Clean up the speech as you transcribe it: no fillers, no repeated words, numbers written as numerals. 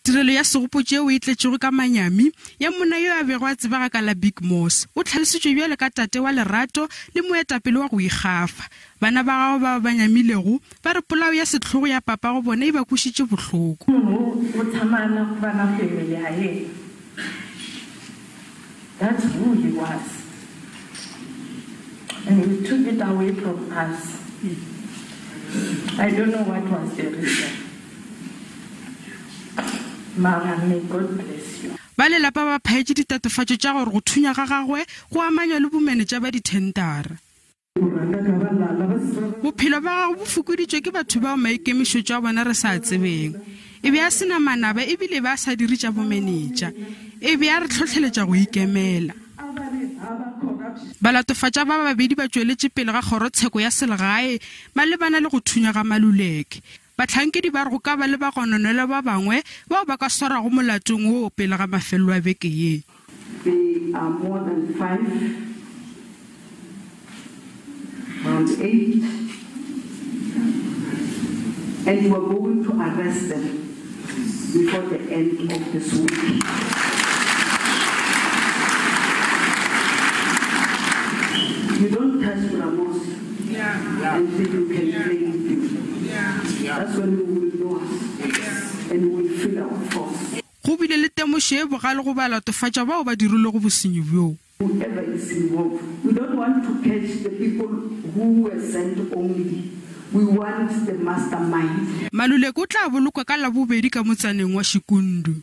Tirelo ya segopo tšeo e tletšego ka manyami ya monna yo a bego a tsebaga ka la Big Moss o tlhalositšwe bjale ka tate wa lerato le moetapele wa go ikgafa. Bana ba gago ba ba nyamilego ba re polao ya setlogo ya papa go bona e ba kušitše bohloko. That's who he was. And he took it away from us. I don't know what was the reason. Mara, may God bless you. Ba lelapa ba phaetše ditatofatšo tša gore go thunya ga gagwe go amanywa le bomenetša ba dithendara. Bophelo ba gago bo fokoditšwe ke batho bao maikemišo tša bona re sa tsebeng. E be a sena manaba ebile ba sa diri tša bomenetša. E be a re tlhotlheletša go ikemela. Balatofatša ba babedi ba tšweletše pele ga kgorotsheko ya selegae malebana le go thunya ga Maluleke. Batlhankedi ba re go ka ba le bagononelwa ba bangwe bao ba ka swarago molatong woo pele ga mafelo a beke ye. They are more than 5, around 8, and we are going to arrest them before the end of this week. You don't touch Ramos and think you can play with you. That's when we will know us and we will feel our force. Go bile le temošo e bogale go balatofatša bao ba dirile go bosenyi bjo. Whoever is involved, we don't want to catch the people who were sent only. We want the mastermind. Maluleke o tla bolokwa ka la bobedi ka motsaneng wa Xikundu.